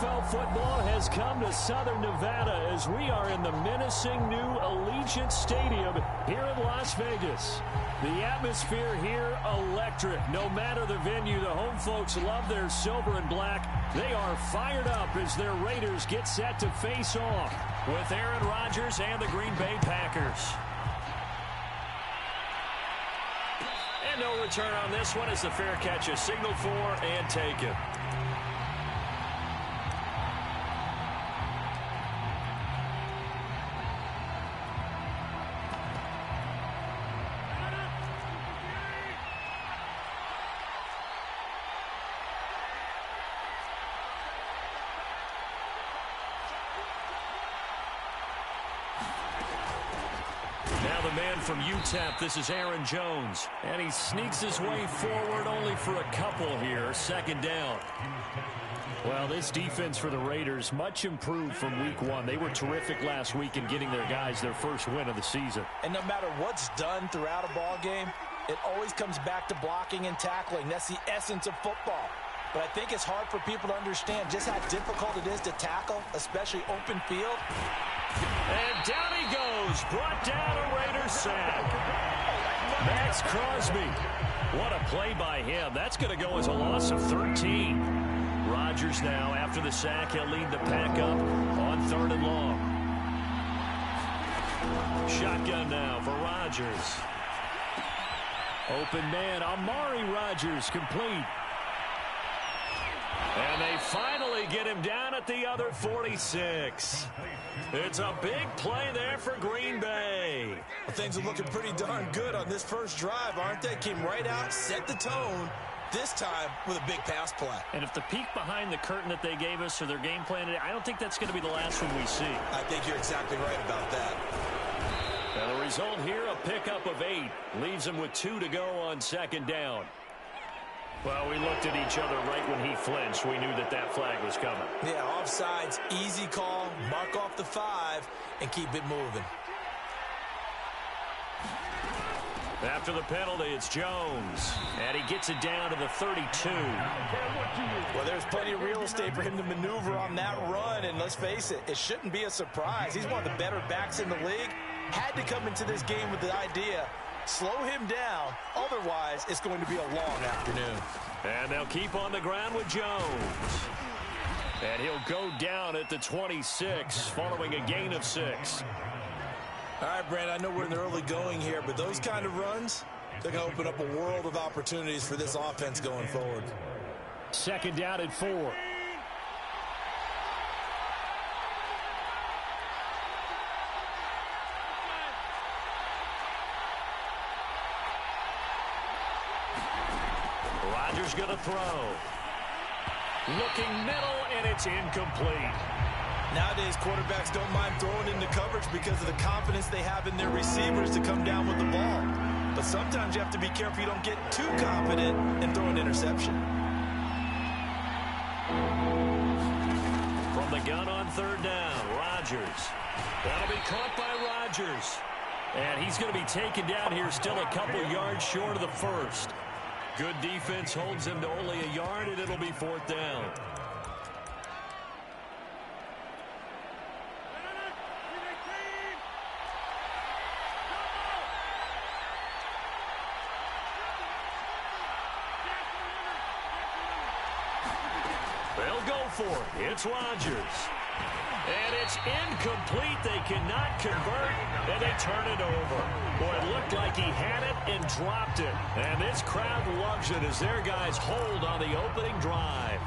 NFL football has come to Southern Nevada as we are in the menacing new Allegiant Stadium here in Las Vegas. The atmosphere here electric. No matter the venue, the home folks love their silver and black. They are fired up as their Raiders get set to face off with Aaron Rodgers and the Green Bay Packers. And no return on this one as the fair catch is signaled for and taken. From UTEP, this is Aaron Jones, and he sneaks his way forward only for a couple here. Second down. Well, this defense for the Raiders much improved from week one. They were terrific last week in getting their guys their first win of the season. And no matter what's done throughout a ball game, it always comes back to blocking and tackling. That's the essence of football. But I think it's hard for people to understand just how difficult it is to tackle, especially open field. And down he goes. Brought down a Raiders sack. Max Crosby. What a play by him. That's going to go as a loss of 13. Rodgers now, after the sack, he'll lead the pack up on 3rd and long. Shotgun now for Rodgers. Open man, Amari Rodgers, complete. And they finally get him down at the other 46. It's a big play there for Green Bay. Well, things are looking pretty darn good on this first drive, aren't they? Came right out, set the tone, this time with a big pass play. And if the peek behind the curtain that they gave us or their game plan, I don't think that's going to be the last one we see. I think you're exactly right about that. And the result here, a pickup of 8. Leaves them with 2 to go on 2nd down. Well, we looked at each other right when he flinched. We knew that that flag was coming. Yeah, offsides, easy call, mark off the 5, and keep it moving. After the penalty, it's Jones. And he gets it down to the 32. Well, there's plenty of real estate for him to maneuver on that run. And let's face it, it shouldn't be a surprise. He's one of the better backs in the league. Had to come into this game with the idea, slow him down. Otherwise, it's going to be a long afternoon. And they'll keep on the ground with Jones. And he'll go down at the 26 following a gain of 6. All right, Brandon, I know we're in the early going here, but those kind of runs, they're going to open up a world of opportunities for this offense going forward. 2nd down at 4. Rodgers going to throw. Looking middle, and it's incomplete. Nowadays, quarterbacks don't mind throwing into coverage because of the confidence they have in their receivers to come down with the ball. But sometimes you have to be careful you don't get too confident and throw an interception. From the gun on 3rd down, Rodgers. That'll be caught by Rodgers. And he's going to be taken down here still a couple yards short of the 1st. Good defense holds him to only a yard, and it'll be 4th down. They'll go for it. It's Rodgers. And it's incomplete. They cannot convert, and they turn it over. Boy, it looked like he had it and dropped it. And this crowd loves it as their guys hold on the opening drive.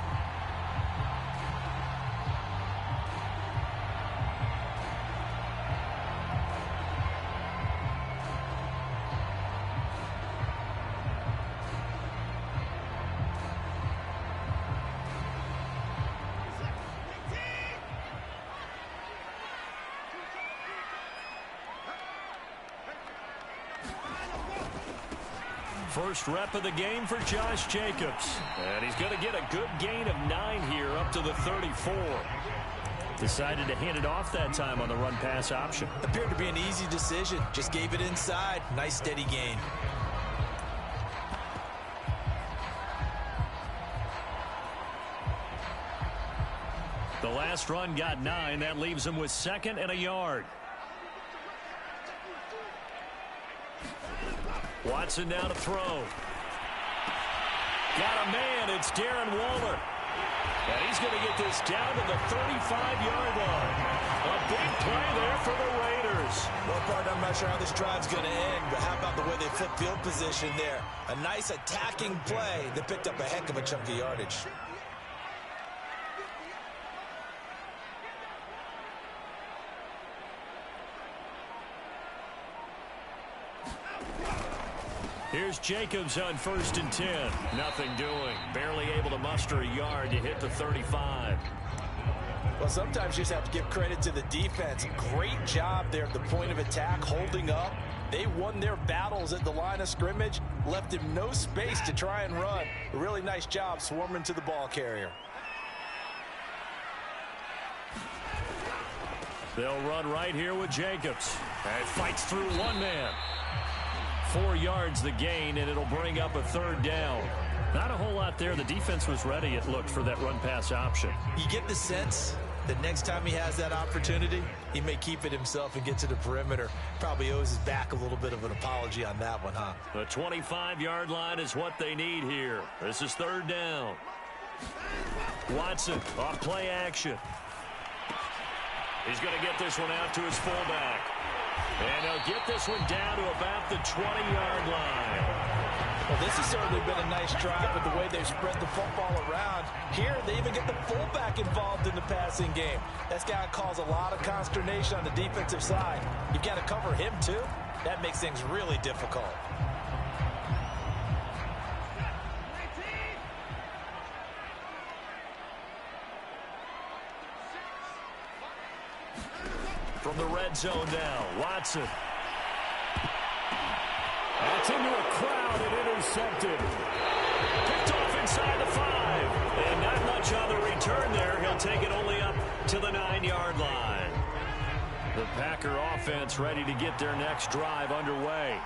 First rep of the game for Josh Jacobs. And he's going to get a good gain of 9 here up to the 34. Decided to hand it off that time on the run-pass option. Appeared to be an easy decision. Just gave it inside. Nice steady gain. The last run got 9. That leaves him with 2nd and a yard. Watson now to throw. Got a man. It's Darren Waller. And he's going to get this down to the 35-yard line. A big play there for the Raiders. Well, partner, I'm not sure how this drive's going to end, but how about the way they flip field position there? A nice attacking play that picked up a heck of a chunk of yardage. Here's Jacobs on 1st and 10. Nothing doing. Barely able to muster a yard to hit the 35. Well, sometimes you just have to give credit to the defense. Great job there at the point of attack, holding up. They won their battles at the line of scrimmage, left him no space to try and run. A really nice job swarming to the ball carrier. They'll run right here with Jacobs. And fights through one man. 4 yards the gain, and it'll bring up a 3rd down. Not a whole lot there. The defense was ready, it looked, for that run-pass option. You get the sense that next time he has that opportunity, he may keep it himself and get to the perimeter. Probably owes his back a little bit of an apology on that one, huh? The 25-yard line is what they need here. This is 3rd down. Watson off play action. He's going to get this one out to his fullback. And they'll get this one down to about the 20-yard line. Well, this has certainly been a nice drive with the way they've spread the football around. Here, they even get the fullback involved in the passing game. That's got to cause a lot of consternation on the defensive side. You've got to cover him, too. That makes things really difficult. From the red zone now, Watson. That's into a crowd and intercepted. Picked off inside the 5. And not much on the return there. He'll take it only up to the 9-yard line. The Packer offense ready to get their next drive underway.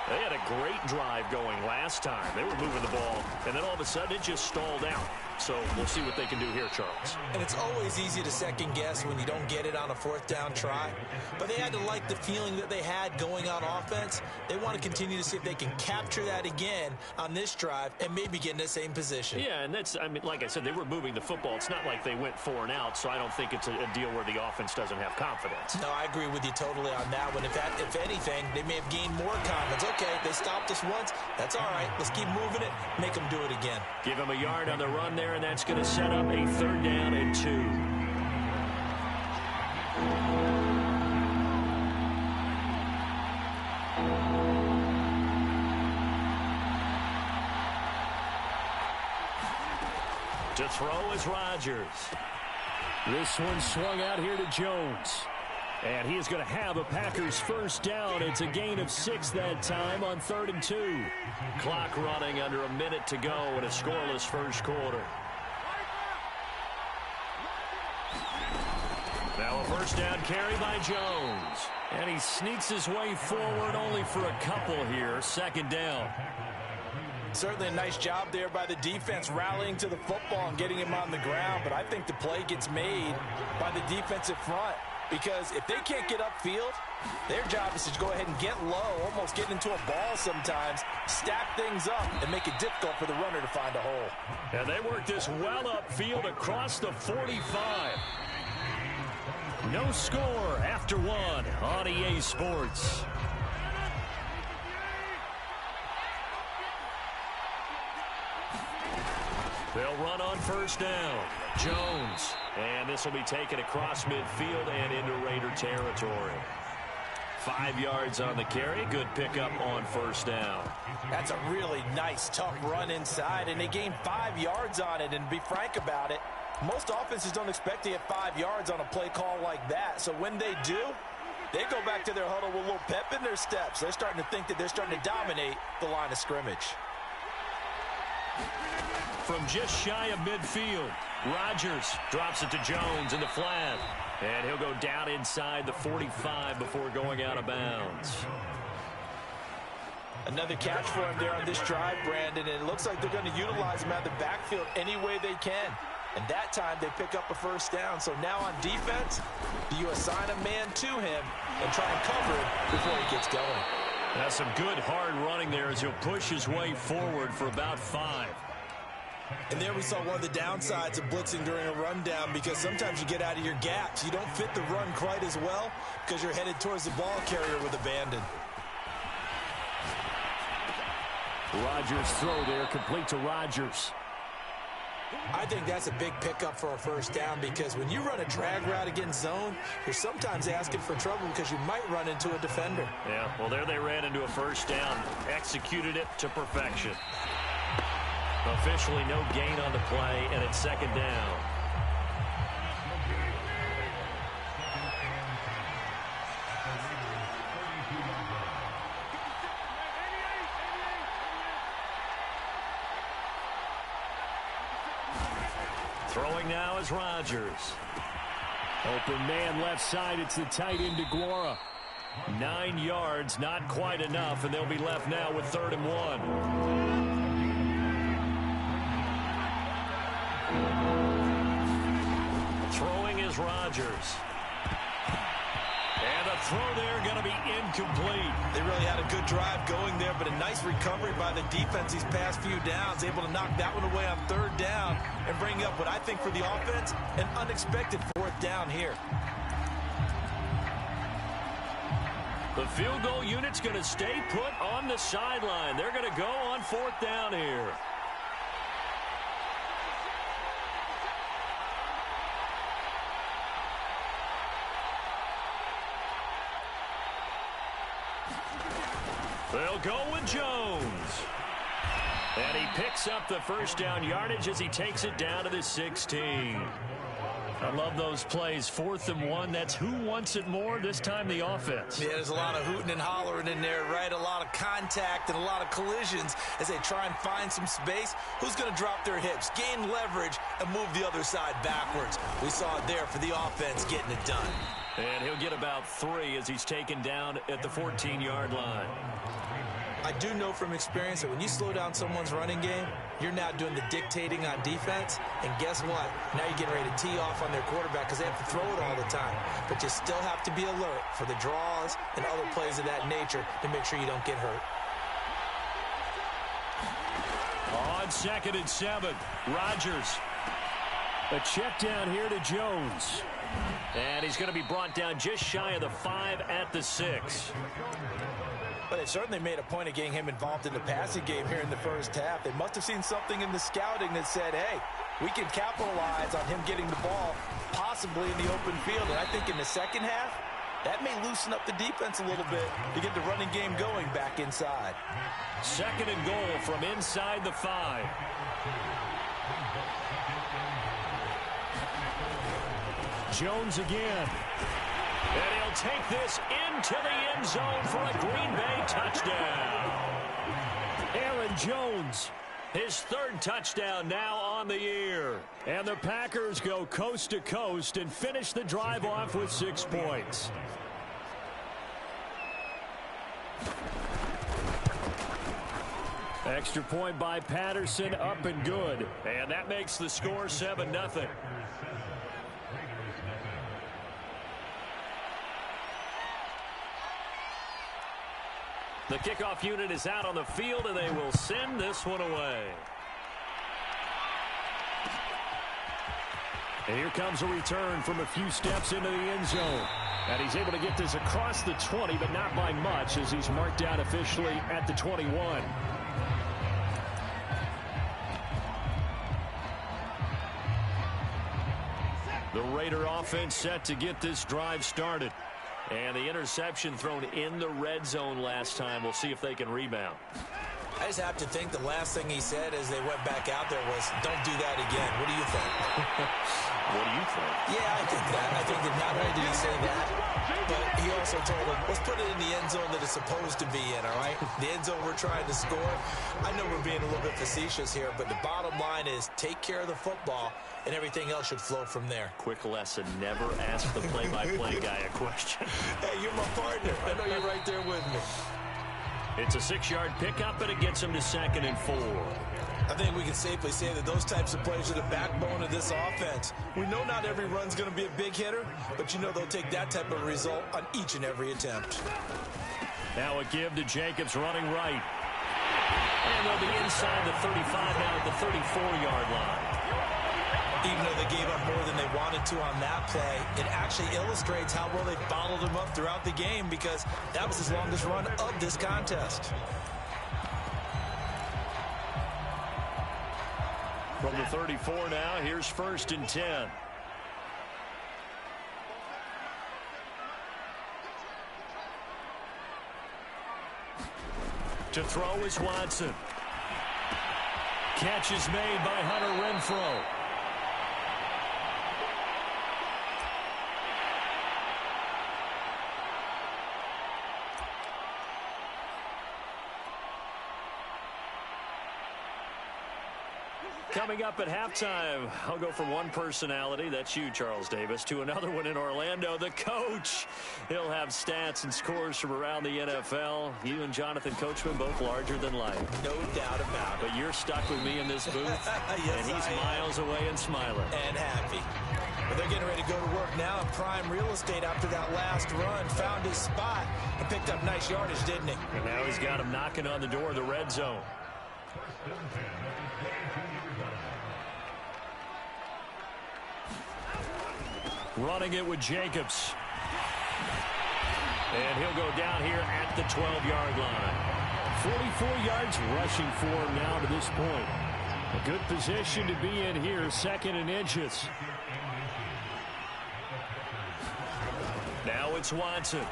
They had a great drive going last time. They were moving the ball, and then all of a sudden it just stalled out. So we'll see what they can do here, Charles. And it's always easy to second guess when you don't get it on a 4th down try. But they had to like the feeling that they had going on offense. They want to continue to see if they can capture that again on this drive and maybe get in the same position. Yeah, and that's, I mean, like I said, they were moving the football. It's not like they went 4 and out, so I don't think it's a deal where the offense doesn't have confidence. No, I agree with you totally on that one. If anything, they may have gained more confidence. Okay, they stopped us once. That's all right. Let's keep moving it. Make them do it again. Give them a yard on the run there, and that's going to set up a 3rd down and 2. To throw is Rodgers. This one swung out here to Jones. And he is going to have a Packers 1st down. It's a gain of 6 that time on 3rd and 2. Clock running under a minute to go in a scoreless first quarter. Now a 1st down carry by Jones. And he sneaks his way forward only for a couple here. 2nd down. Certainly a nice job there by the defense rallying to the football and getting him on the ground. But I think the play gets made by the defensive front. Because if they can't get upfield, their job is to go ahead and get low, almost get into a ball sometimes, stack things up, and make it difficult for the runner to find a hole. And they work this well upfield across the 45. No score after 1 on EA Sports. They'll run on 1st down. Jones. And this will be taken across midfield and into Raider territory. 5 yards on the carry. Good pickup on 1st down. That's a really nice, tough run inside, and they gained 5 yards on it. And to be frank about it, most offenses don't expect to get 5 yards on a play call like that. So when they do, they go back to their huddle with a little pep in their steps. They're starting to think that they're starting to dominate the line of scrimmage. From just shy of midfield, Rodgers drops it to Jones in the flat. And he'll go down inside the 45 before going out of bounds. Another catch for him there on this drive, Brandon. And it looks like they're going to utilize him out of the backfield any way they can. And that time they pick up a first down. So now on defense, do you assign a man to him and try and cover him before he gets going? That's some good hard running there as he'll push his way forward for about 5. And there we saw one of the downsides of blitzing during a rundown, because sometimes you get out of your gaps. You don't fit the run quite as well because you're headed towards the ball carrier with abandon. Rodgers throw there, complete to Rodgers. I think that's a big pickup for a first down, because when you run a drag route against zone, you're sometimes asking for trouble because you might run into a defender. Yeah, well, there they ran into a first down, executed it to perfection. Officially no gain on the play, and it's second down. Throwing now is Rodgers. Open man left side. It's the tight end DeGuara. 9 yards, not quite enough, and they'll be left now with 3rd and 1. Throwing is Rodgers. And a throw there going to be incomplete. They really had a good drive going there, but a nice recovery by the defense these past few downs. Able to knock that one away on 3rd down and bring up what I think for the offense, an unexpected 4th down here. The field goal unit's going to stay put on the sideline. They're going to go on 4th down here. They'll go with Jones. And he picks up the first down yardage as he takes it down to the 16. I love those plays. 4th and 1. That's who wants it more. This time the offense. Yeah, there's a lot of hooting and hollering in there, right? A lot of contact and a lot of collisions as they try and find some space. Who's going to drop their hips, gain leverage, and move the other side backwards? We saw it there for the offense getting it done. And he'll get about 3 as he's taken down at the 14-yard line. I do know from experience that when you slow down someone's running game, you're now doing the dictating on defense. And guess what? Now you're getting ready to tee off on their quarterback because they have to throw it all the time. But you still have to be alert for the draws and other plays of that nature to make sure you don't get hurt. On 2nd and 7, Rodgers. A check down here to Jones. And he's going to be brought down just shy of the 5 at the 6. But they certainly made a point of getting him involved in the passing game here in the first half. They must have seen something in the scouting that said, hey, we can capitalize on him getting the ball possibly in the open field. And I think in the second half, that may loosen up the defense a little bit to get the running game going back inside. 2nd and goal from inside the 5. Jones again. And he'll take this into the end zone for a Green Bay touchdown. Aaron Jones, his 3rd touchdown now on the year. And the Packers go coast to coast and finish the drive off with 6 points. Extra point by Patterson, up and good. And that makes the score 7-0. The kickoff unit is out on the field, and they will send this one away. And here comes a return from a few steps into the end zone. And he's able to get this across the 20, but not by much, as he's marked down officially at the 21. The Raider offense set to get this drive started. And the interception thrown in the red zone last time. We'll see if they can rebound. I just have to think the last thing he said as they went back out there was, don't do that again. What do you think? What do you think? Yeah, I think that. I think that not only did he say that, but he also told them, let's put it in the end zone that it's supposed to be in, all right? The end zone we're trying to score. I know we're being a little bit facetious here, but the bottom line is take care of the football, and everything else should flow from there. Quick lesson, never ask the play-by-play guy a question. Hey, you're my partner. I know you're right there with me. It's a 6-yard pickup, and it gets him to 2nd and 4. I think we can safely say that those types of plays are the backbone of this offense. We know not every run's going to be a big hitter, but you know they'll take that type of result on each and every attempt. Now a give to Jacobs running right. And they'll be inside the 35 now at the 34-yard line. Even though they gave up more than they wanted to on that play, it actually illustrates how well they followed him up throughout the game, because that was his longest run of this contest. From the 34 now, here's 1st and 10. To throw is Watson. Catch is made by Hunter Renfrow. Coming up at halftime, I'll go from one personality, that's you, Charles Davis, to another one in Orlando, the coach. He'll have stats and scores from around the NFL. You and Jonathan Coachman, both larger than life. No doubt about it. But you're stuck with me in this booth, yes, and he's miles away and smiling. And happy. But they're getting ready to go to work now in prime real estate after that last run. Found his spot and picked up nice yardage, didn't he? And now he's got him knocking on the door of the red zone. Running it with Jacobs. And he'll go down here at the 12-yard line. 44 yards rushing for him now to this point. A good position to be in here, 2nd and inches. Now it's Watson.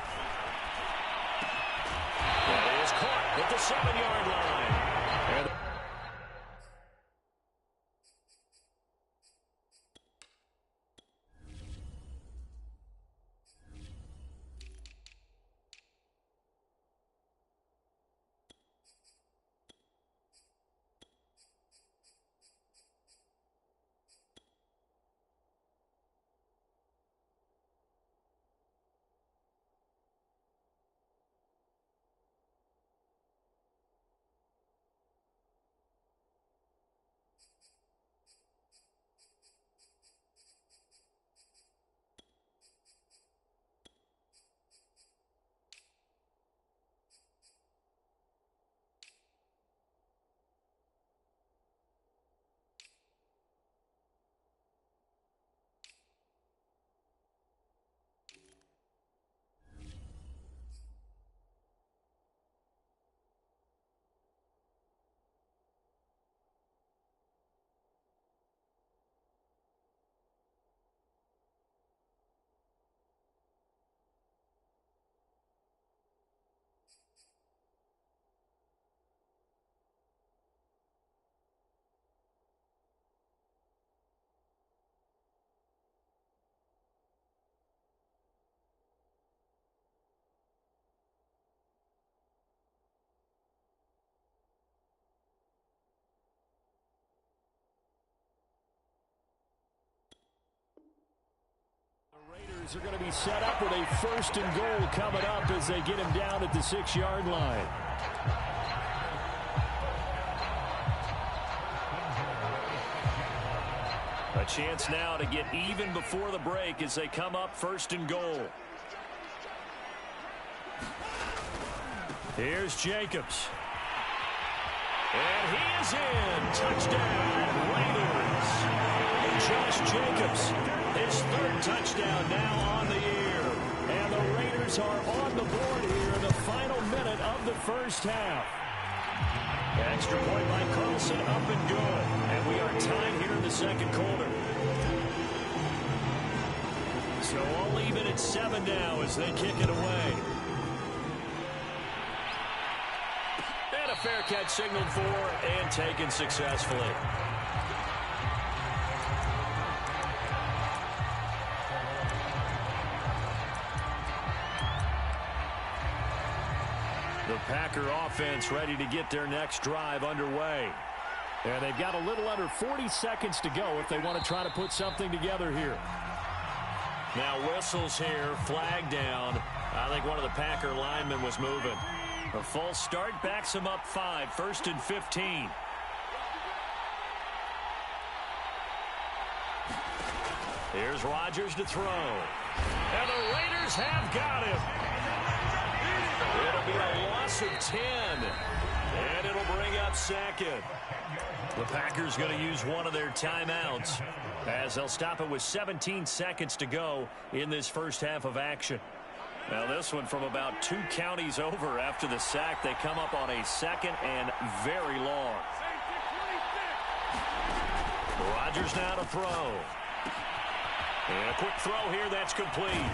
That is caught at the 7-yard line. And Raiders are going to be set up with a 1st and goal coming up as they get him down at the 6-yard line. A chance now to get even before the break as they come up 1st and goal. Here's Jacobs. And he is in. Touchdown, Raiders. Josh Jacobs, his 3rd touchdown now on the year. And the Raiders are on the board here in the final minute of the 1st half. Extra point by Carlson, up and good. And we are tied here in the 2nd quarter. So all even at 7 now as they kick it away. And a fair catch signaled for and taken successfully. The Packer offense ready to get their next drive underway. And they've got a little under 40 seconds to go if they want to try to put something together here. Now whistles here, flag down. I think one of the Packer linemen was moving. A full start backs him up 5, 1st and 15. Here's Rodgers to throw. And the Raiders have got him. It'll be a loss of 10. And it'll bring up 2nd. The Packers going to use one of their timeouts as they'll stop it with 17 seconds to go in this first half of action. Now this one from about 2 counties over after the sack. They come up on a 2nd and very long. Rodgers now to throw. And a quick throw here that's complete.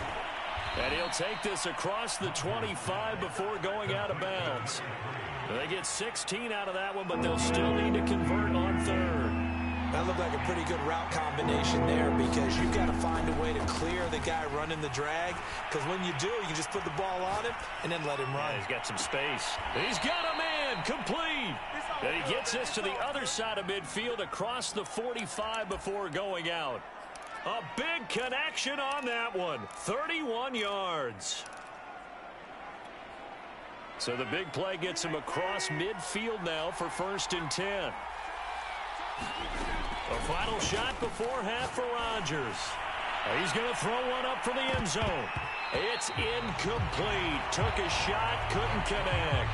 And he'll take this across the 25 before going out of bounds. They get 16 out of that one, but they'll still need to convert on 3rd. That looked like a pretty good route combination there because you've got to find a way to clear the guy running the drag. Because when you do, you just put the ball on him and then let him run. Yeah, he's got some space. He's got a man complete. And he gets this to the other side of midfield across the 45 before going out. A big connection on that one. 31 yards. So the big play gets him across midfield now for 1st and 10. A final shot before half for Rodgers. He's going to throw one up for the end zone. It's incomplete. Took a shot, couldn't connect.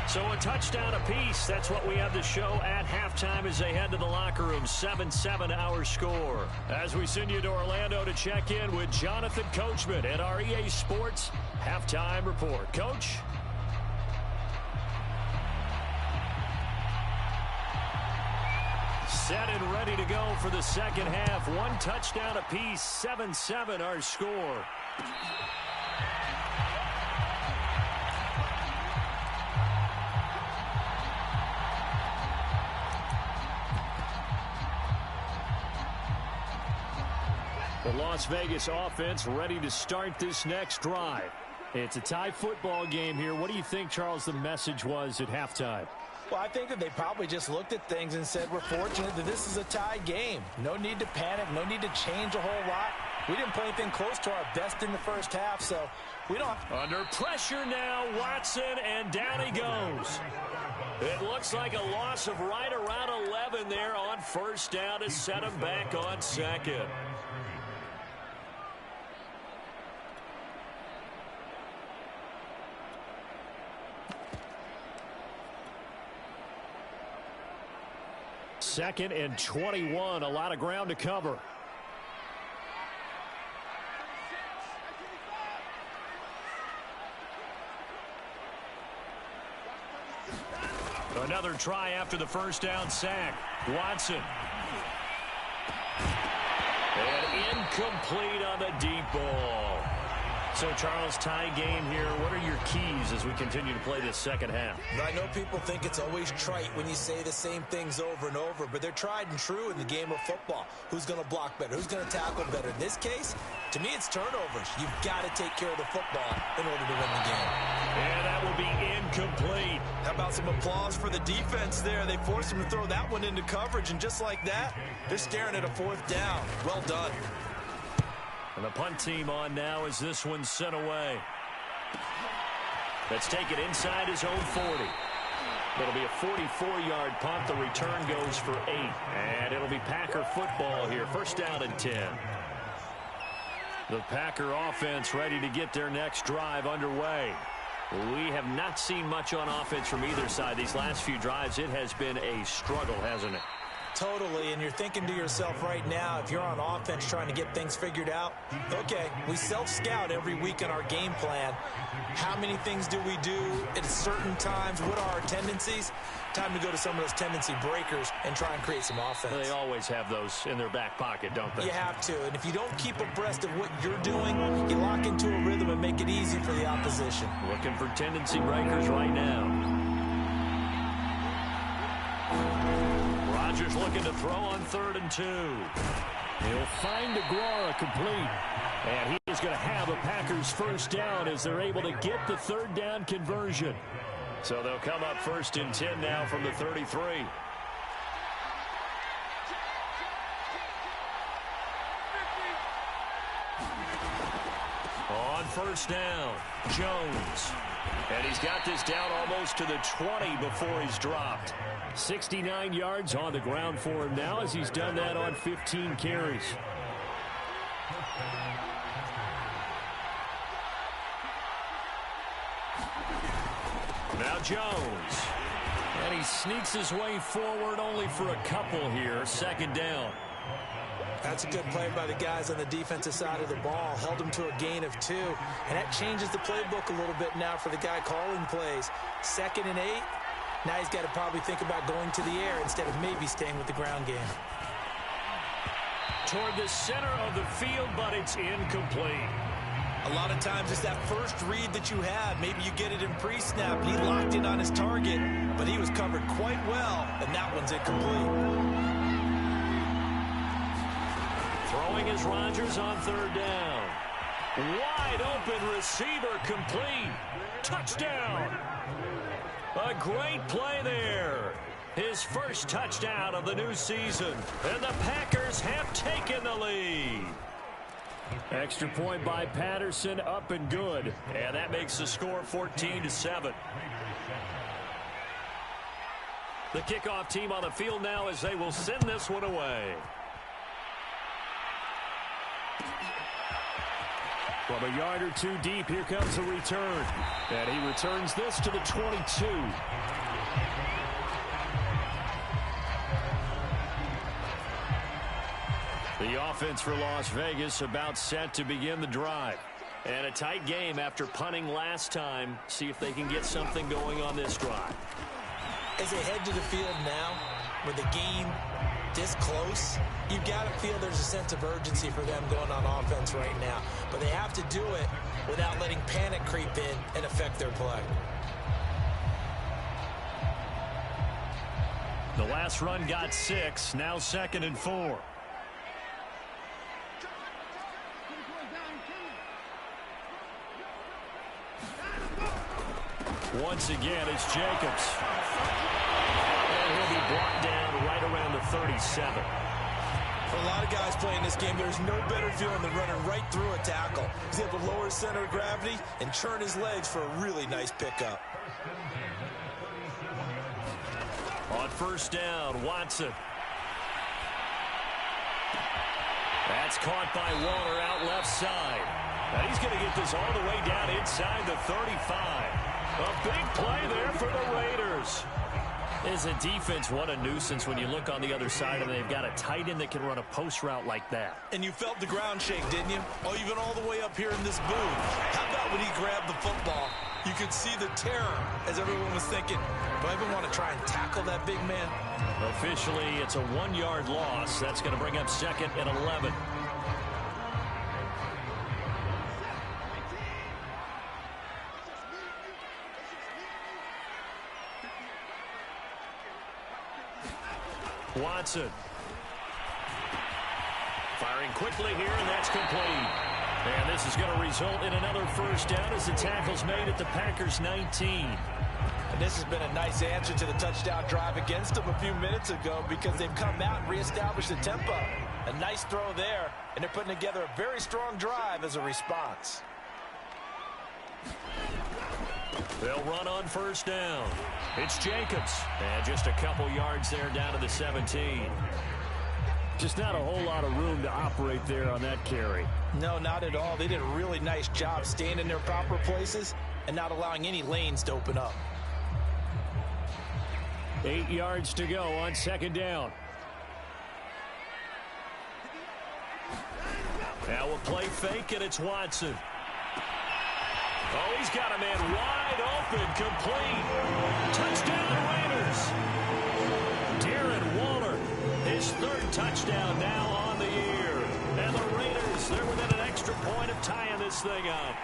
So a touchdown apiece. That's what we have to show at halftime as they head to the locker room. 7-7 our score. As we send you to Orlando to check in with Jonathan Coachman at our EA Sports Halftime Report. Coach? Set and ready to go for the second half. 1 touchdown apiece. 7-7 our score. The Las Vegas offense ready to start this next drive. It's a tie football game here. What do you think, Charles, the message was at halftime? Well, I think that they probably just looked at things and said, we're fortunate that this is a tie game. No need to panic. No need to change a whole lot. We didn't play anything close to our best in the first half, so we don't. Under pressure now, Watson, and down he goes. It looks like a loss of right around 11 there on 1st down to set him back on 2nd. Second and 21, a lot of ground to cover. Another try after the 1st down sack. Watson. And incomplete on the deep ball. So, Charles, tie game here. What are your keys as we continue to play this second half? I know people think it's always trite when you say the same things over and over, but they're tried and true in the game of football. Who's going to block better? Who's going to tackle better? In this case, to me, it's turnovers. You've got to take care of the football in order to win the game. And that will be incomplete. How about some applause for the defense there? They forced him to throw that one into coverage, and just like that, they're staring at a 4th down. Well done. And the punt team on now as this one's sent away. Let's take it inside his own 40. It'll be a 44-yard punt. The return goes for 8. And it'll be Packer football here. 1st down and 10. The Packer offense ready to get their next drive underway. We have not seen much on offense from either side. These last few drives, it has been a struggle, hasn't it? Totally, and you're thinking to yourself right now, if you're on offense trying to get things figured out, okay, we self-scout every week in our game plan. How many things do we do at certain times? What are our tendencies? Time to go to some of those tendency breakers and try and create some offense. They always have those in their back pocket, don't they? You have to, and if you don't keep abreast of what you're doing, you lock into a rhythm and make it easy for the opposition. Looking for tendency breakers right now. Rodgers looking to throw on 3rd and 2. He'll find DeGuara complete. And he is going to have a Packers 1st down as they're able to get the 3rd down conversion. So they'll come up 1st and 10 now from the 33. On first down. Jones. And he's got this down almost to the 20 before he's dropped. 69 yards on the ground for him now as he's done that on 15 carries. Now Jones. And he sneaks his way forward only for a couple here. Second down. That's a good play by the guys on the defensive side of the ball. Held him to a gain of 2. And that changes the playbook a little bit now for the guy calling plays. 2nd and 8. Now he's got to probably think about going to the air instead of maybe staying with the ground game. Toward the center of the field, but it's incomplete. A lot of times it's that first read that you have. Maybe you get it in pre-snap. He locked in on his target, but he was covered quite well, and that one's incomplete. Throwing is Rodgers on third down. Wide open receiver complete. Touchdown. A great play there. His first touchdown of the new season. And the Packers have taken the lead. Extra point by Patterson, up and good. And that makes the score 14-7. The kickoff team on the field now as they will send this one away. From a yard or 2 deep, here comes a return. And he returns this to the 22. The offense for Las Vegas about set to begin the drive. And a tight game after punting last time. See if they can get something going on this drive. As they head to the field now, with the game this close, you've got to feel there's a sense of urgency for them going on offense right now. But they have to do it without letting panic creep in and affect their play. The last run got 6, now 2nd and 4. Once again, it's Jacobs. And he'll be brought down right around the 37. For a lot of guys playing this game, there's no better feeling than running right through a tackle. He's able to lower his center of gravity and churn his legs for a really nice pickup. On first down, Watson. That's caught by Waller out left side. Now he's going to get this all the way down inside the 35. A big play there for the Raiders. As a defense, what a nuisance when you look on the other side and they've got a tight end that can run a post route like that. And you felt the ground shake, didn't you? Oh, even all the way up here in this booth. How about when he grabbed the football? You could see the terror as everyone was thinking, do I even want to try and tackle that big man? Officially, it's a 1-yard loss. That's going to bring up 2nd and 11. Watson. Firing quickly here, and that's complete. And this is going to result in another first down as the tackle's made at the Packers' 19. And this has been a nice answer to the touchdown drive against them a few minutes ago because they've come out and reestablished the tempo. A nice throw there, and they're putting together a very strong drive as a response. They'll run on first down. It's Jacobs. And just a couple yards there down to the 17. Just not a whole lot of room to operate there on that carry. No, not at all. They did a really nice job staying in their proper places and not allowing any lanes to open up. 8 yards to go on second down. Now a play fake, and it's Watson. Oh, he's got a man wide open, complete. Touchdown, Raiders. Darren Waller, his 3rd touchdown now on the year. And the Raiders, they're within an extra point of tying this thing up.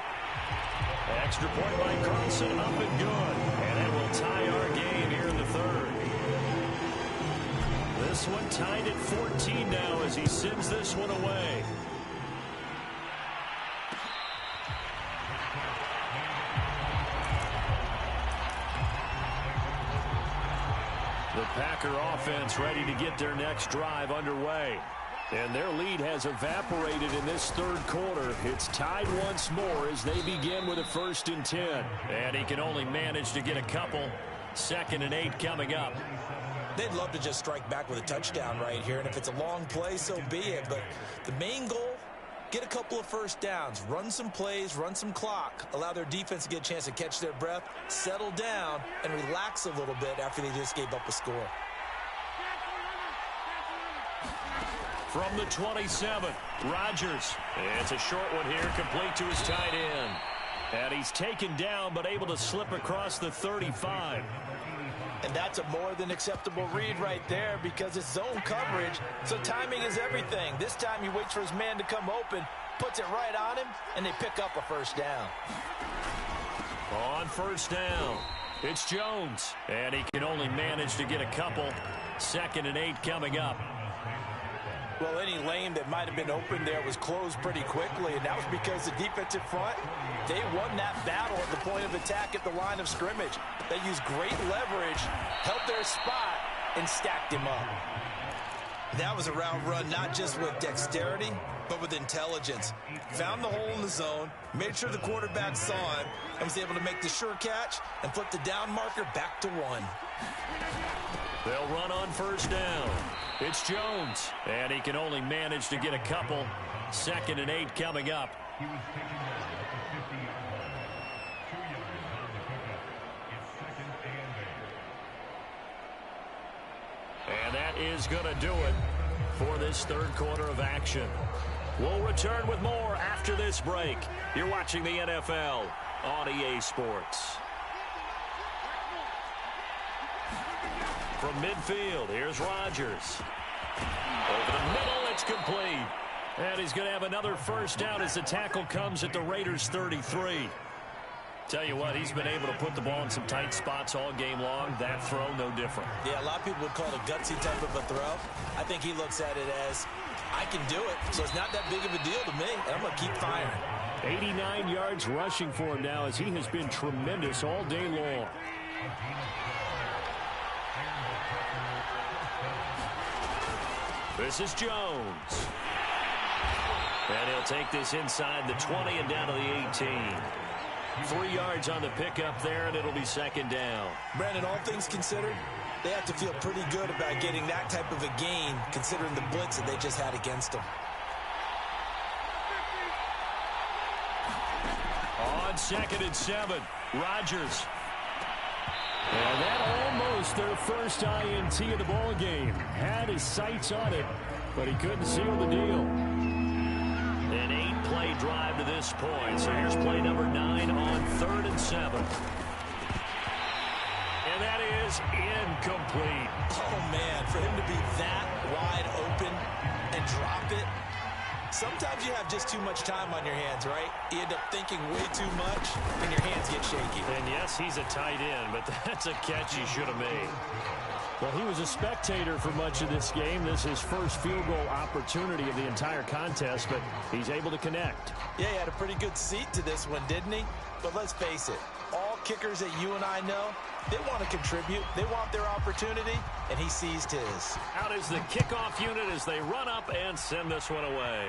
Extra point by Carlson, up and good. And it will tie our game here in the 3rd. This one tied at 14 now as he sends this one away. The Packer offense ready to get their next drive underway. And their lead has evaporated in this third quarter. It's tied once more as they begin with a 1st and 10. And he can only manage to get a couple. 2nd and 8 coming up. They'd love to just strike back with a touchdown right here. And if it's a long play, so be it. But the main goal, get a couple of first downs. Run some plays, run some clock. Allow their defense to get a chance to catch their breath, settle down, and relax a little bit after they just gave up a score. From the 27, Rodgers. It's a short one here, complete to his tight end. And he's taken down, but able to slip across the 35. And that's a more than acceptable read right there because it's zone coverage, so timing is everything. This time he waits for his man to come open, puts it right on him, and they pick up a first down. On 1st down, it's Jones. And he can only manage to get a couple. 2nd and 8 coming up. Well, any lane that might have been open there was closed pretty quickly, and that was because the defensive front, they won that battle at the point of attack at the line of scrimmage. They used great leverage, held their spot, and stacked him up. That was a route run not just with dexterity, but with intelligence. Found the hole in the zone, made sure the quarterback saw him, and was able to make the sure catch and flip the down marker back to 1. They'll run on 1st down. It's Jones, and he can only manage to get a couple. 2nd and 8 coming up. And that is going to do it for this third quarter of action. We'll return with more after this break. You're watching the NFL on EA Sports. From midfield, here's Rodgers. Over the middle, it's complete. And he's going to have another first down as the tackle comes at the Raiders' 33. Tell you what, he's been able to put the ball in some tight spots all game long. That throw, no different. Yeah, a lot of people would call it a gutsy type of a throw. I think he looks at it as, I can do it, so it's not that big of a deal to me, and I'm going to keep firing. 89 yards rushing for him now as he has been tremendous all day long. This is Jones. And he'll take this inside the 20 and down to the 18. 3 yards on the pickup there, and it'll be 2nd down. Brandon, all things considered, they have to feel pretty good about getting that type of a gain, considering the blitz that they just had against them. On 2nd and 7, Rodgers. And that almost their first INT of the ball game. Had his sights on it, but he couldn't seal the deal. An 8-play drive to this point. So here's play number 9 on 3rd and 7. And that is incomplete. Oh, man, for him to be that wide open and drop it. Sometimes you have just too much time on your hands, right? You end up thinking way too much, and your hands get shaky. And yes, he's a tight end, but that's a catch he should have made. Well, he was a spectator for much of this game. This is his first field goal opportunity of the entire contest, but he's able to connect. Yeah, he had a pretty good seat to this one, didn't he? But let's face it, all kickers that you and I know, they want to contribute. They want their opportunity, and he seized his. Out is the kickoff unit as they run up and send this one away.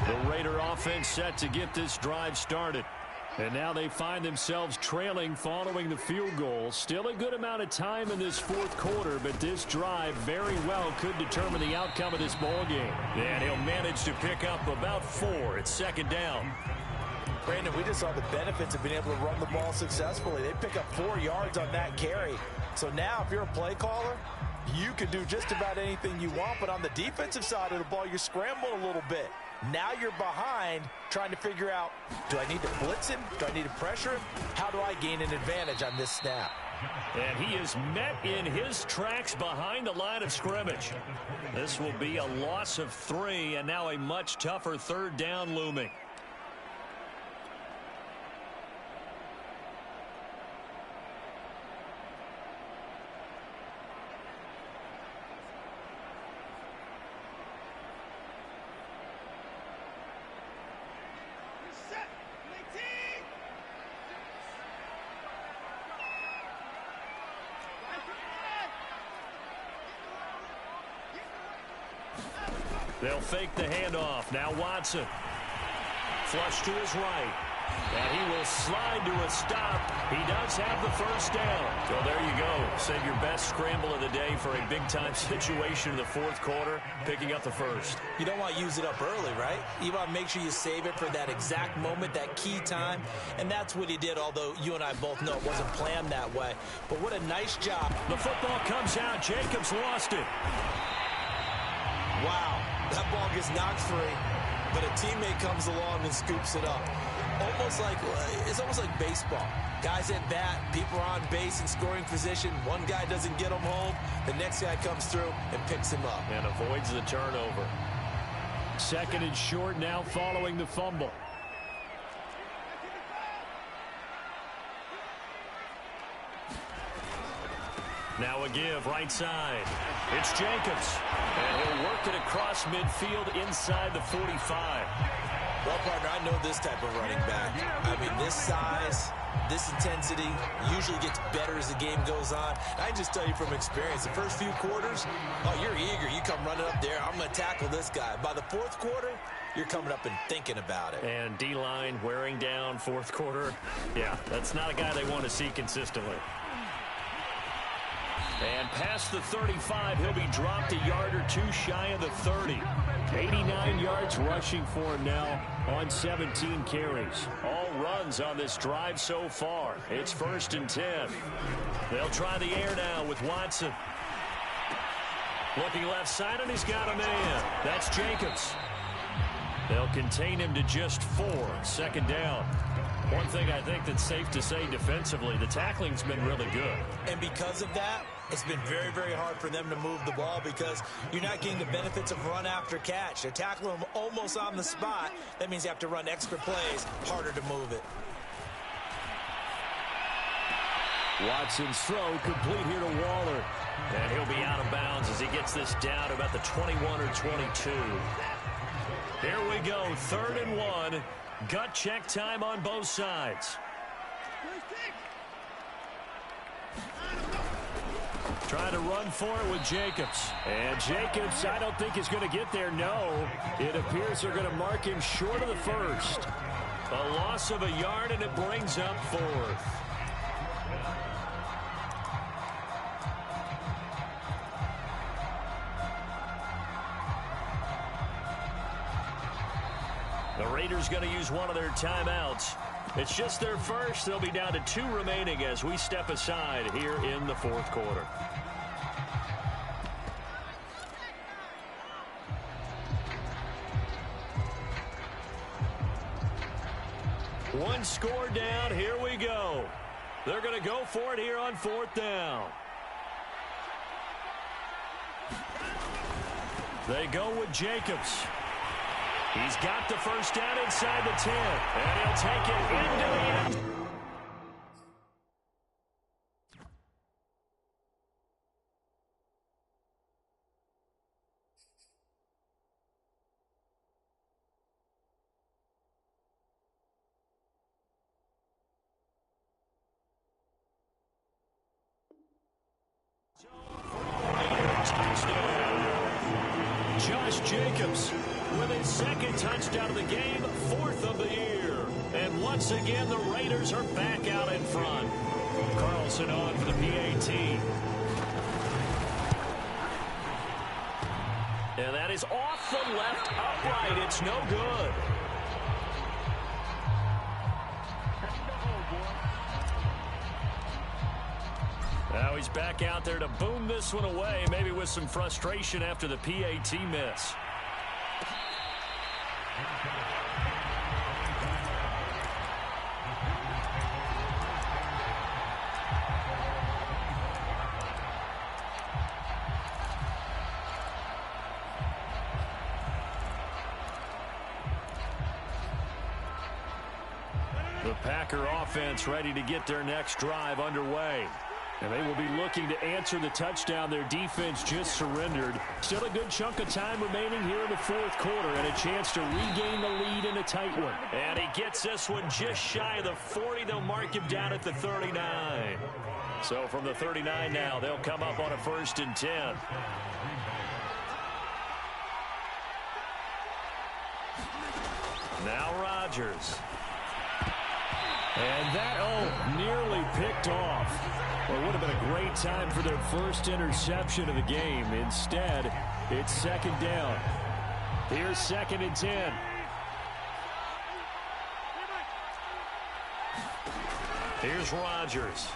The Raider offense set to get this drive started. And now they find themselves trailing following the field goal. Still a good amount of time in this fourth quarter, but this drive very well could determine the outcome of this ball game. And he'll manage to pick up about 4. It's 2nd down. Brandon, we just saw the benefits of being able to run the ball successfully. They pick up 4 yards on that carry. So now if you're a play caller, you can do just about anything you want. But on the defensive side of the ball, you scramble a little bit. Now you're behind trying to figure out, do I need to blitz him? Do I need to pressure him? How do I gain an advantage on this snap? And he is met in his tracks behind the line of scrimmage. This will be a loss of 3, and now a much tougher 3rd down looming. They'll fake the handoff. Now Watson. Flush to his right. And he will slide to a stop. He does have the first down. So there you go. Save your best scramble of the day for a big-time situation in the fourth quarter, picking up the first. You don't want to use it up early, right? You want to make sure you save it for that exact moment, that key time. And that's what he did, although you and I both know it wasn't planned that way. But what a nice job. The football comes out. Jacobs lost it. Wow. That ball gets knocked free, but a teammate comes along and scoops it up. It's almost like baseball. Guys at bat, people are on base in scoring position. One guy doesn't get him home. The next guy comes through and picks him up. And avoids the turnover. Second and short now following the fumble. Now a give right side. It's Jacobs. And he'll work it across midfield inside the 45. Well, partner, I know this type of running back. I mean, this size, this intensity usually gets better as the game goes on. I can just tell you from experience, the first few quarters, oh, you're eager. You come running up there. I'm going to tackle this guy. By the fourth quarter, you're coming up and thinking about it. And D-line wearing down fourth quarter. Yeah, that's not a guy they want to see consistently. And past the 35, he'll be dropped a yard or two shy of the 30. 89 yards rushing for him now on 17 carries. All runs on this drive so far. It's 1st and 10. They'll try the air now with Watson. Looking left side, and he's got a man. That's Jacobs. They'll contain him to just 4. Second down. One thing I think that's safe to say defensively, the tackling's been really good. And because of that, it's been very, very hard for them to move the ball because you're not getting the benefits of run after catch. They're tackling them almost on the spot. That means you have to run extra plays, harder to move it. Watson's throw complete here to Waller. And he'll be out of bounds as he gets this down to about the 21 or 22. Here we go, 3rd and 1. Gut check time on both sides. Trying to run for it with Jacobs. And Jacobs, I don't think is going to get there. No, it appears they're going to mark him short of the first. A loss of a yard, and it brings up 4th. The Raiders going to use one of their timeouts. It's just their first. They'll be down to 2 remaining as we step aside here in the fourth quarter. One score down. Here we go. They're going to go for it here on 4th down. They go with Jacobs. He's got the first down inside the 10, and he'll take it into the end. Josh Jacobs with his 2nd touchdown of the game, 4th of the year. And once again, the Raiders are back out in front. Carlson on for the PAT. And that is off the left upright. It's no good. Now he's back out there to boom this one away, maybe with some frustration after the PAT miss. The Packer offense ready to get their next drive underway. And they will be looking to answer the touchdown their defense just surrendered. Still a good chunk of time remaining here in the fourth quarter and a chance to regain the lead in a tight one. And he gets this one just shy of the 40. They'll mark him down at the 39. So from the 39 now, they'll come up on a 1st and 10. Now Rodgers. And that, nearly picked off. Well, it would have been a great time for their first interception of the game. Instead, it's second down. Here's 2nd and 10. Here's Rodgers.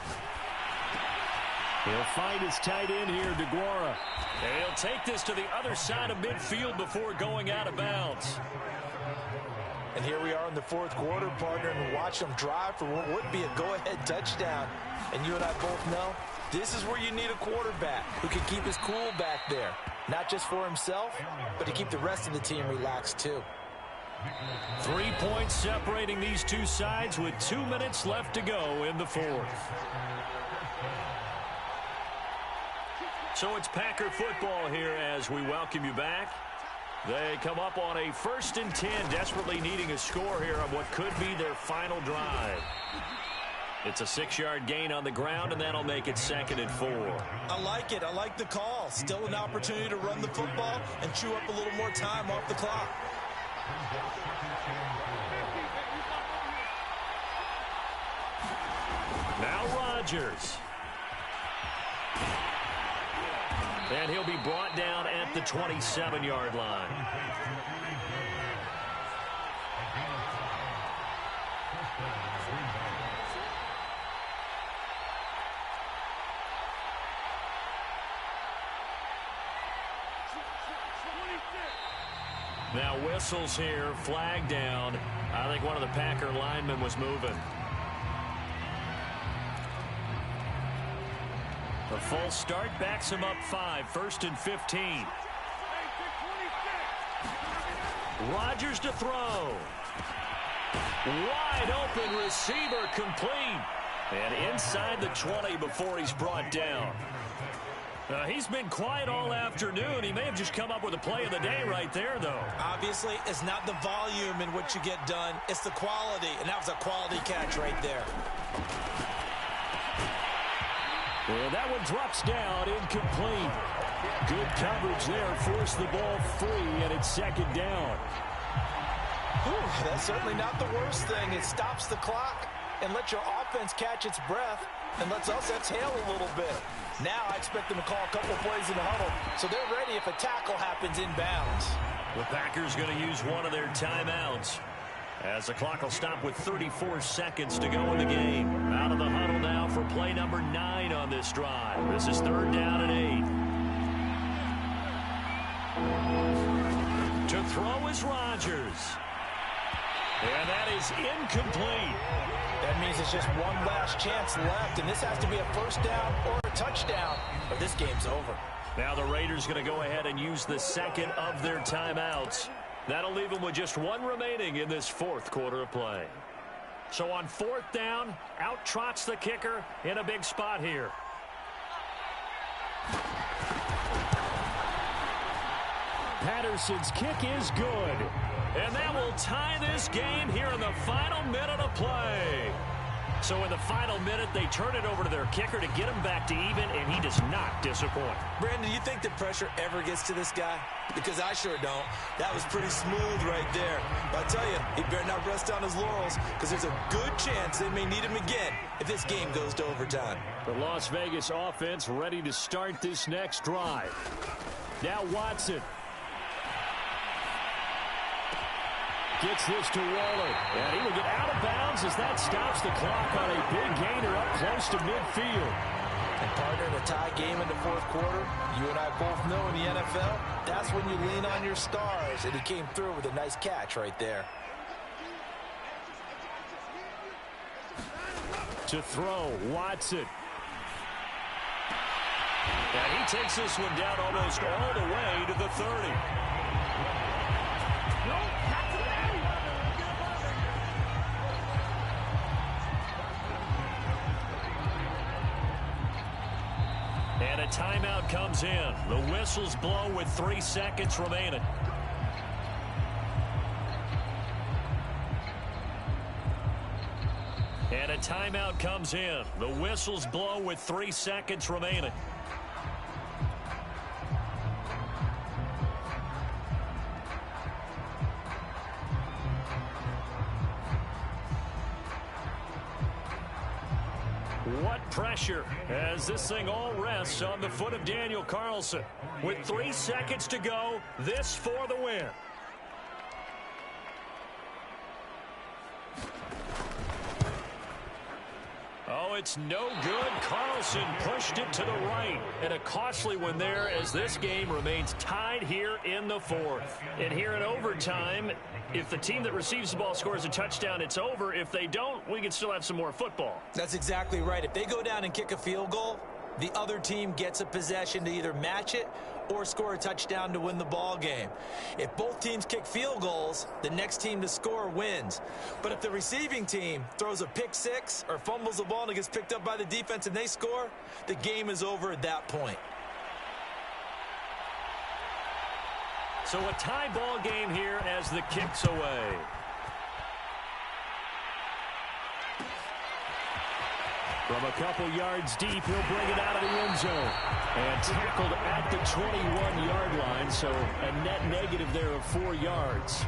He'll find his tight end here, DeGuara. And he'll take this to the other side of midfield before going out of bounds. And here we are in the 4th quarter, partner, and watch them drive for what would be a go-ahead touchdown. And you and I both know this is where you need a quarterback who can keep his cool back there. Not just for himself, but to keep the rest of the team relaxed too. 3 points separating these two sides with 2 minutes left to go in the 4th. So it's Packer football here as we welcome you back. They come up on a 1st and 10, desperately needing a score here on what could be their final drive. It's a 6-yard gain on the ground, and that'll make it 2nd and 4. I like it. I like the call. Still an opportunity to run the football and chew up a little more time off the clock. Now Rodgers. And he'll be brought down at the 27-yard line. Now whistles here, flag down. I think one of the Packer linemen was moving. The full start backs him up 5, 1st and 15. Rodgers to throw. Wide open receiver complete. And inside the 20 before he's brought down. He's been quiet all afternoon. He may have just come up with a play of the day right there, though. Obviously, it's not the volume in which you get done. It's the quality, and that was a quality catch right there. And that one drops down, incomplete. Good coverage there, forced the ball free, and it's 2nd down. Whew, that's certainly not the worst thing. It stops the clock and lets your offense catch its breath and lets us exhale a little bit. Now I expect them to call a couple plays in the huddle, so they're ready if a tackle happens inbounds. The Packers going to use one of their timeouts, as the clock will stop with 34 seconds to go in the game. Out of the huddle now for play number 9 on this drive. This is 3rd down and 8. To throw is Rodgers. And that is incomplete. That means it's just one last chance left, and this has to be a 1st down or a touchdown, or this game's over. Now the Raiders going to go ahead and use the 2nd of their timeouts. That'll leave them with just 1 remaining in this 4th quarter of play. So on 4th down, out trots the kicker in a big spot here. Patterson's kick is good. And that will tie this game here in the final minute of play. So in the final minute, they turn it over to their kicker to get him back to even, and he does not disappoint. Brandon, do you think the pressure ever gets to this guy? Because I sure don't. That was pretty smooth right there. But I tell you, he better not rest on his laurels, because there's a good chance they may need him again if this game goes to overtime. The Las Vegas offense ready to start this next drive. Now Watson. Gets this to Waller, and he will get out of bounds as that stops the clock on a big gainer up close to midfield. And partner, in a tie game in the 4th quarter, you and I both know in the NFL, that's when you lean on your stars, and he came through with a nice catch right there. To throw, Watson. And he takes this one down almost all the way to the 30. And a timeout comes in. The whistles blow with 3 seconds remaining. And a timeout comes in. The whistles blow with 3 seconds remaining. What pressure as this thing all rests on the foot of Daniel Carlson. With 3 seconds to go, this for the win. Oh, it's no good. Carlson pushed it to the right. And a costly one there as this game remains tied here in the fourth. And here in overtime, if the team that receives the ball scores a touchdown, it's over. If they don't, we can still have some more football. That's exactly right. If they go down and kick a field goal, the other team gets a possession to either match it or score a touchdown to win the ball game. If both teams kick field goals, the next team to score wins. But if the receiving team throws a pick six or fumbles the ball and it gets picked up by the defense and they score, the game is over at that point. So a tie ball game here as the kick's away. From a couple yards deep, he'll bring it out of the end zone. And tackled at the 21-yard line, so a net negative there of 4 yards.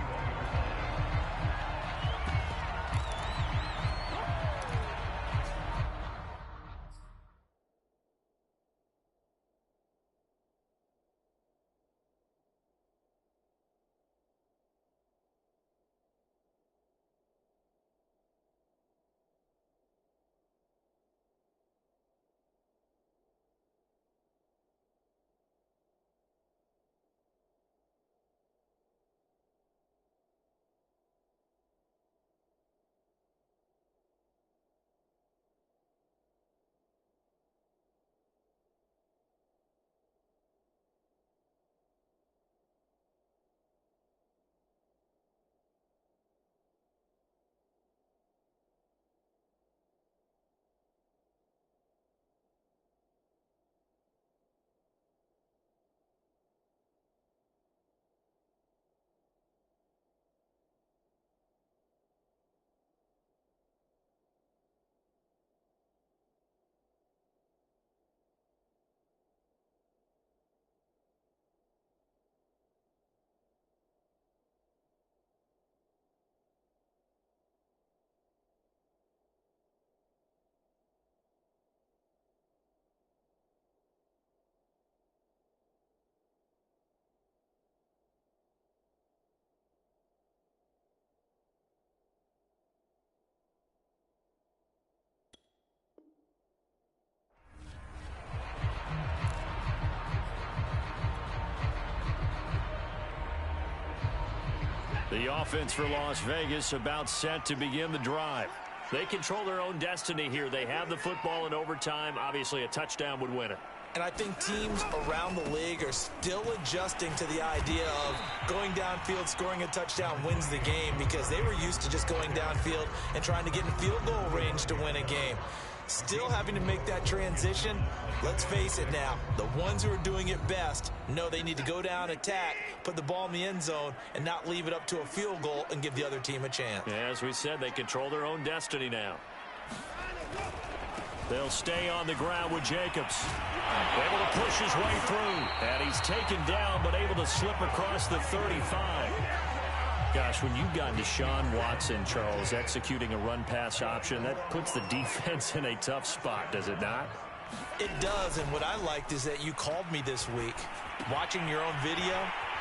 The offense for Las Vegas about set to begin the drive. They control their own destiny here. They have the football in overtime. Obviously, a touchdown would win it. And I think teams around the league are still adjusting to the idea of going downfield, scoring a touchdown wins the game, because they were used to just going downfield and trying to get in field goal range to win a game. Still having to make that transition. Let's face it now, the ones who are doing it best know they need to go down, attack, put the ball in the end zone, and not leave it up to a field goal and give the other team a chance. Yeah, as we said, they control their own destiny now. They'll stay on the ground with Jacobs. Able to push his way through. And he's taken down, but able to slip across the 35. Gosh, when you've got Deshaun Watson, Charles, executing a run-pass option, that puts the defense in a tough spot, does it not? It does, and what I liked is that you called me this week, watching your own video,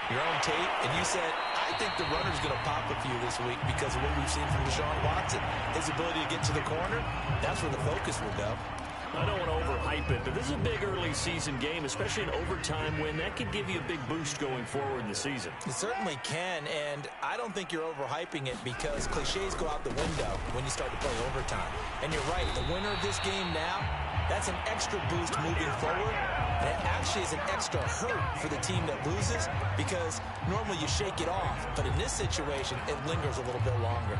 your own tape, and you said, I think the runner's going to pop a few this week because of what we've seen from Deshaun Watson. His ability to get to the corner, that's where the focus will go. I don't want to overhype it, but this is a big early season game, especially an overtime win. That could give you a big boost going forward in the season. It certainly can, and I don't think you're overhyping it because cliches go out the window when you start to play overtime. And you're right, the winner of this game now, that's an extra boost moving forward, and it actually is an extra hurt for the team that loses because normally you shake it off, but in this situation, it lingers a little bit longer.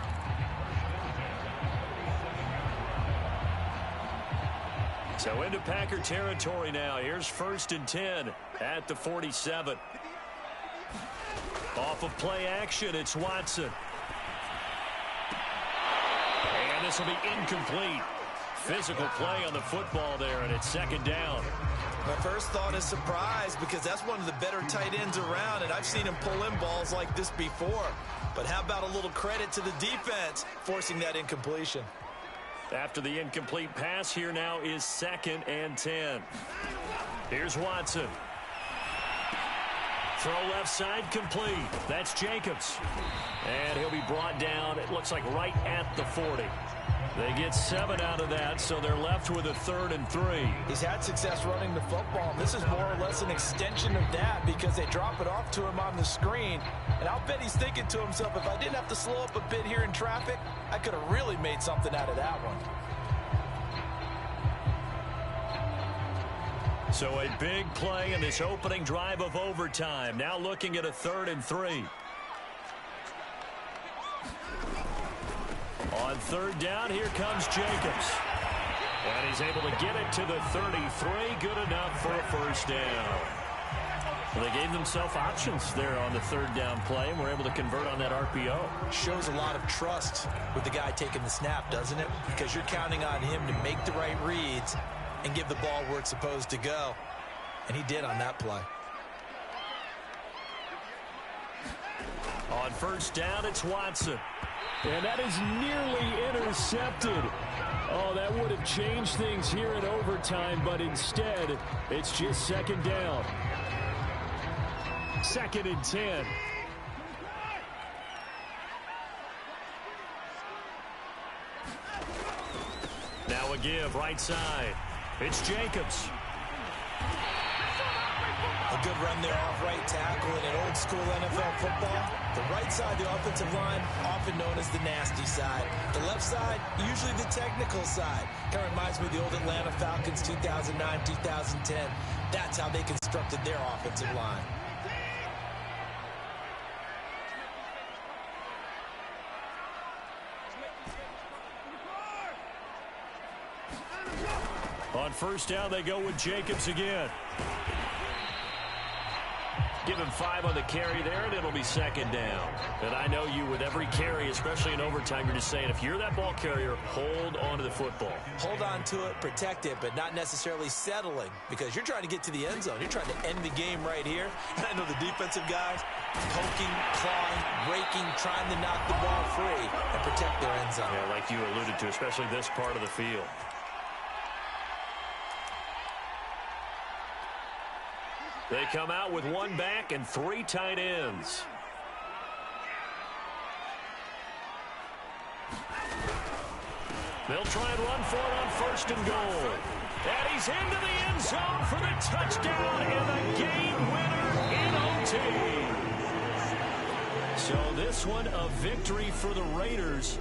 So into Packer territory now. Here's 1st and 10 at the 47. Off of play action, it's Watson. And this will be incomplete. Physical play on the football there, and it's 2nd down. My first thought is surprise because that's one of the better tight ends around, and I've seen him pull in balls like this before. But how about a little credit to the defense forcing that incompletion? After the incomplete pass, here now is 2nd and 10. Here's Watson. Throw left side complete. That's Jacobs. And he'll be brought down, it looks like right at the 40. They get 7 out of that, so they're left with a 3rd and 3. He's had success running the football, and this is more or less an extension of that because they drop it off to him on the screen. And I'll bet he's thinking to himself, if I didn't have to slow up a bit here in traffic, I could have really made something out of that one. So a big play in this opening drive of overtime. Now looking at a 3rd and 3. On 3rd down, here comes Jacobs. And he's able to get it to the 33. Good enough for a 1st down. Well, they gave themselves options there on the 3rd down play, and were able to convert on that RPO. Shows a lot of trust with the guy taking the snap, doesn't it? Because you're counting on him to make the right reads and give the ball where it's supposed to go. And he did on that play. On 1st down, it's Watson. And that is nearly intercepted. Oh, that would have changed things here in overtime, but instead, it's just 2nd down. 2nd and 10. Now a give, right side. It's Jacobs. A good run there off right tackle in an old school NFL football. The right side, the offensive line, often known as the nasty side. The left side, usually the technical side. Kind of reminds me of the old Atlanta Falcons 2009, 2010. That's how they constructed their offensive line. On 1st down, they go with Jacobs again. Give him 5 on the carry there, and it'll be 2nd down. And I know you, with every carry, especially in overtime, you're just saying, if you're that ball carrier, hold on to the football. Hold on to it, protect it, but not necessarily settling, because you're trying to get to the end zone. You're trying to end the game right here. And I know the defensive guys poking, clawing, raking, trying to knock the ball free and protect their end zone. Yeah, like you alluded to, especially this part of the field. They come out with 1 back and 3 tight ends. They'll try and run for it on 1st and goal. And he's into the end zone for the touchdown and the game winner in OT. So this one, a victory for the Raiders.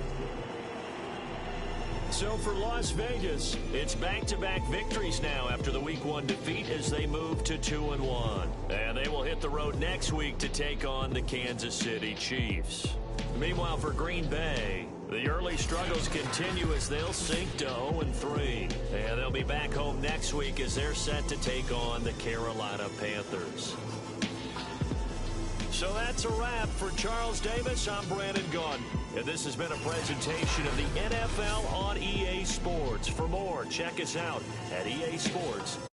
So for Las Vegas, it's back-to-back victories now after the Week 1 defeat as they move to 2-1. And they will hit the road next week to take on the Kansas City Chiefs. Meanwhile, for Green Bay, the early struggles continue as they'll sink to 0-3. And they'll be back home next week as they're set to take on the Carolina Panthers. So that's a wrap. For Charles Davis, I'm Brandon Gaudin. And this has been a presentation of the NFL on EA Sports. For more, check us out at easports.com.